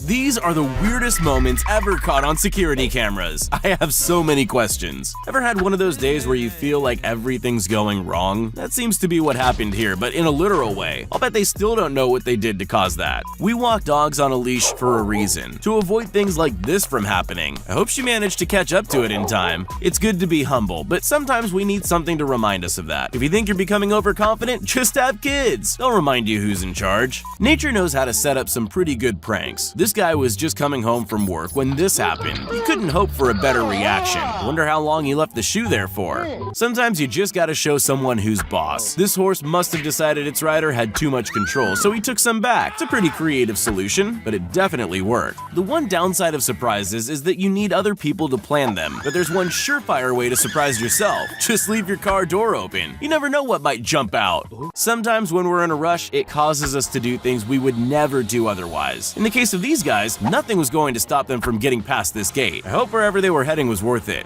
These are the weirdest moments ever caught on security cameras. I have so many questions. Ever had one of those days where you feel like everything's going wrong? That seems to be what happened here, but in a literal way. I'll bet they still don't know what they did to cause that. We walk dogs on a leash for a reason, to avoid things like this from happening. I hope she managed to catch up to it in time. It's good to be humble, but sometimes we need something to remind us of that. If you think you're becoming overconfident, just have kids. They'll remind you who's in charge. Nature knows how to set up some pretty good pranks. This guy was just coming home from work when this happened. You couldn't hope for a better reaction. Wonder how long he left the shoe there for. Sometimes you just gotta show someone who's boss. This horse must have decided its rider had too much control, so he took some back. It's a pretty creative solution, but it definitely worked. The one downside of surprises is that you need other people to plan them, but there's one surefire way to surprise yourself. Just leave your car door open. You never know what might jump out. Sometimes when we're in a rush, it causes us to do things we would never do otherwise. In the case of these guys, nothing was going to stop them from getting past this gate. I hope wherever they were heading was worth it.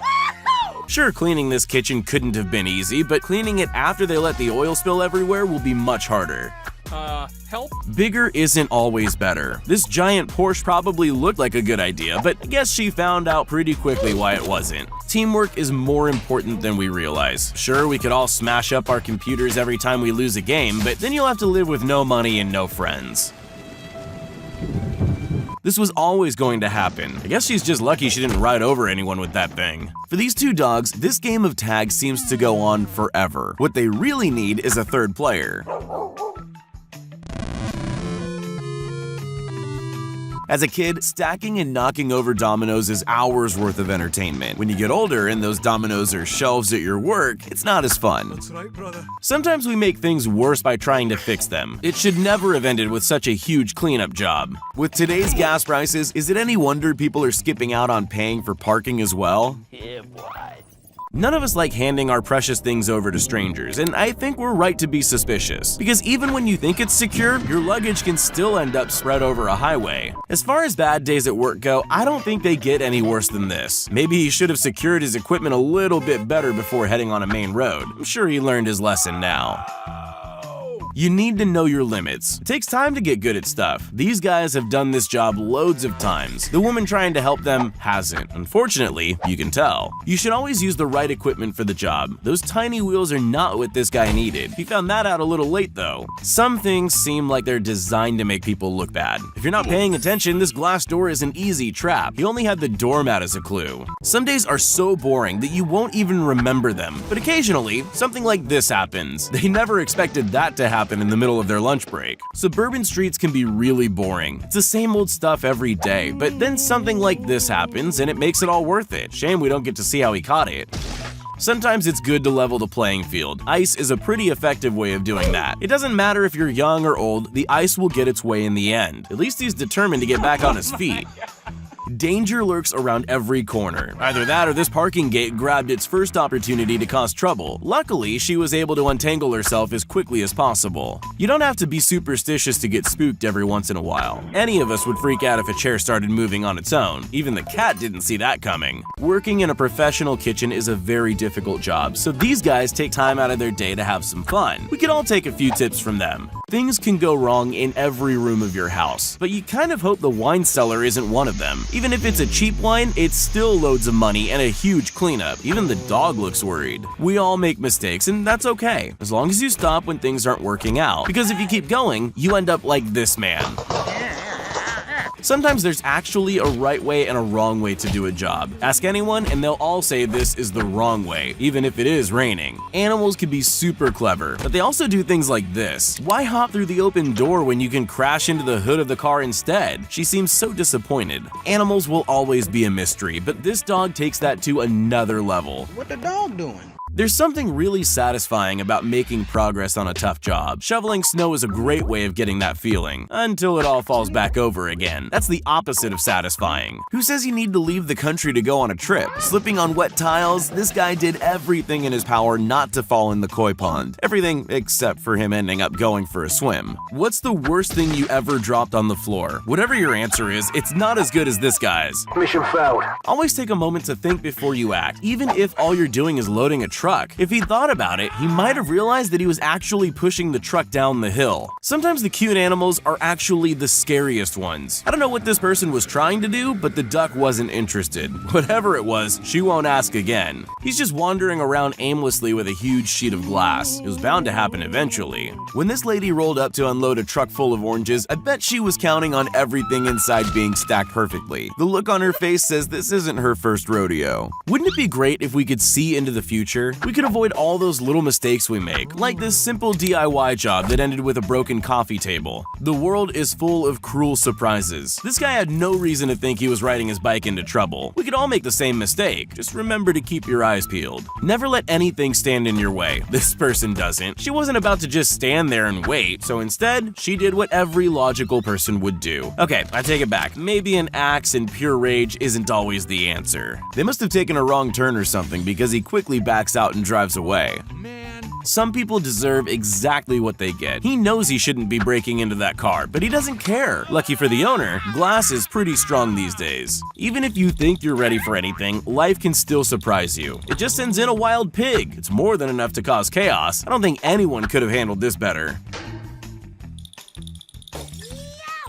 Sure, cleaning this kitchen couldn't have been easy, but cleaning it after they let the oil spill everywhere will be much harder. Help? Bigger isn't always better. This giant Porsche probably looked like a good idea, but I guess she found out pretty quickly why it wasn't. Teamwork is more important than we realize. Sure, we could all smash up our computers every time we lose a game, but then you'll have to live with no money and no friends. This was always going to happen. I guess she's just lucky she didn't ride over anyone with that thing. For these two dogs, this game of tag seems to go on forever. What they really need is a third player. As a kid, stacking and knocking over dominoes is hours worth of entertainment. When you get older and those dominoes are shelves at your work, it's not as fun. That's right, brother. Sometimes we make things worse by trying to fix them. It should never have ended with such a huge cleanup job. With today's gas prices, is it any wonder people are skipping out on paying for parking as well? Yeah, boy. None of us like handing our precious things over to strangers, and I think we're right to be suspicious. Because even when you think it's secure, your luggage can still end up spread over a highway. As far as bad days at work go, I don't think they get any worse than this. Maybe he should have secured his equipment a little bit better before heading on a main road. I'm sure he learned his lesson now. You need to know your limits. It takes time to get good at stuff. These guys have done this job loads of times. The woman trying to help them hasn't. Unfortunately, you can tell. You should always use the right equipment for the job. Those tiny wheels are not what this guy needed. He found that out a little late though. Some things seem like they're designed to make people look bad. If you're not paying attention, this glass door is an easy trap. He only had the doormat as a clue. Some days are so boring that you won't even remember them. But occasionally, something like this happens. They never expected that to happen in the middle of their lunch break. Suburban streets can be really boring. It's the same old stuff every day, but then something like this happens and it makes it all worth it. Shame we don't get to see how he caught it. Sometimes it's good to level the playing field. Ice is a pretty effective way of doing that. It doesn't matter if you're young or old, the ice will get its way in the end. At least he's determined to get back on his feet. Danger lurks around every corner. Either that or this parking gate grabbed its first opportunity to cause trouble. Luckily, she was able to untangle herself as quickly as possible. You don't have to be superstitious to get spooked every once in a while. Any of us would freak out if a chair started moving on its own. Even the cat didn't see that coming. Working in a professional kitchen is a very difficult job, so these guys take time out of their day to have some fun. We could all take a few tips from them. Things can go wrong in every room of your house, but you kind of hope the wine cellar isn't one of them. Even if it's a cheap wine, it's still loads of money and a huge cleanup. Even the dog looks worried. We all make mistakes, and that's okay, as long as you stop when things aren't working out. Because if you keep going, you end up like this man. Sometimes there's actually a right way and a wrong way to do a job. Ask anyone and they'll all say this is the wrong way, even if it is raining. Animals can be super clever, but they also do things like this. Why hop through the open door when you can crash into the hood of the car instead? She seems so disappointed. Animals will always be a mystery, but this dog takes that to another level. What the dog doing? There's something really satisfying about making progress on a tough job. Shoveling snow is a great way of getting that feeling, until it all falls back over again. That's the opposite of satisfying. Who says you need to leave the country to go on a trip? Slipping on wet tiles? This guy did everything in his power not to fall in the koi pond. Everything except for him ending up going for a swim. What's the worst thing you ever dropped on the floor? Whatever your answer is, it's not as good as this guy's. Mission failed. Always take a moment to think before you act, even if all you're doing is loading a truck. truck. If he'd thought about it, he might have realized that he was actually pushing the truck down the hill. Sometimes the cute animals are actually the scariest ones. I don't know what this person was trying to do, but the duck wasn't interested. Whatever it was, she won't ask again. He's just wandering around aimlessly with a huge sheet of glass. It was bound to happen eventually. When this lady rolled up to unload a truck full of oranges, I bet she was counting on everything inside being stacked perfectly. The look on her face says this isn't her first rodeo. Wouldn't it be great if we could see into the future? We could avoid all those little mistakes we make, like this simple DIY job that ended with a broken coffee table. The world is full of cruel surprises. This guy had no reason to think he was riding his bike into trouble. We could all make the same mistake. Just remember to keep your eyes peeled. Never let anything stand in your way. This person doesn't. She wasn't about to just stand there and wait, so instead, she did what every logical person would do. Okay, I take it back. Maybe an axe in pure rage isn't always the answer. They must have taken a wrong turn or something because he quickly backs out and drives away. Some people deserve exactly what they get. He knows he shouldn't be breaking into that car, but he doesn't care. Lucky for the owner, glass is pretty strong these days. Even if you think you're ready for anything, life can still surprise you. It just sends in a wild pig. It's more than enough to cause chaos. I don't think anyone could have handled this better.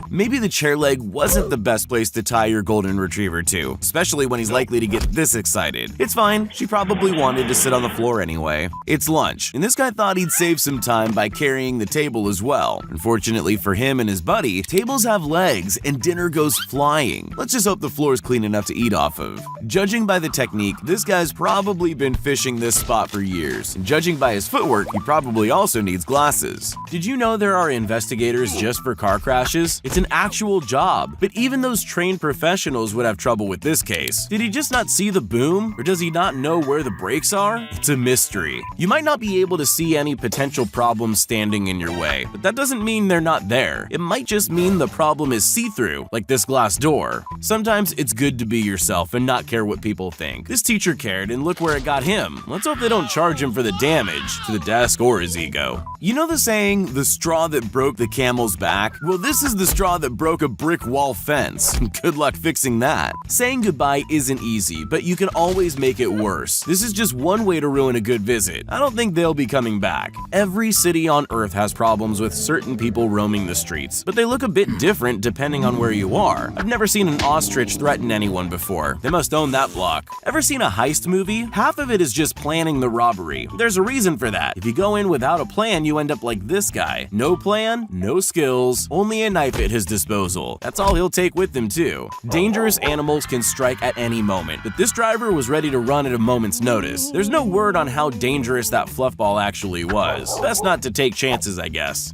Maybe the chair leg wasn't the best place to tie your golden retriever to, especially when he's likely to get this excited. It's fine, she probably wanted to sit on the floor anyway. It's lunch, and this guy thought he'd save some time by carrying the table as well. Unfortunately for him and his buddy, tables have legs and dinner goes flying. Let's just hope the floor is clean enough to eat off of. Judging by the technique, this guy's probably been fishing this spot for years. And judging by his footwork, he probably also needs glasses. Did you know there are investigators just for car crashes? It's an actual job, but even those trained professionals would have trouble with this case. Did he just not see the boom, or does he not know where the brakes are? It's a mystery. You might not be able to see any potential problems standing in your way, but that doesn't mean they're not there. It might just mean the problem is see-through, like this glass door. Sometimes it's good to be yourself and not care what people think. This teacher cared, and look where it got him. Let's hope they don't charge him for the damage to the desk or his ego. You know the saying, the straw that broke the camel's back? Well, this is the straw that broke a brick wall fence. Good luck fixing that. Saying goodbye isn't easy, but you can always make it worse. This is just one way to ruin a good visit. I don't think they'll be coming back. Every city on Earth has problems with certain people roaming the streets, but they look a bit different depending on where you are. I've never seen an ostrich threaten anyone before. They must own that block. Ever seen a heist movie? Half of it is just planning the robbery. There's a reason for that. If you go in without a plan, you end up like this guy. No plan, no skills, only a knife at his disposal. That's all he'll take with him too. Dangerous animals can strike at any moment, but this driver was ready to run at a moment's notice. There's no word on how dangerous that fluff ball actually was. Best not to take chances, I guess.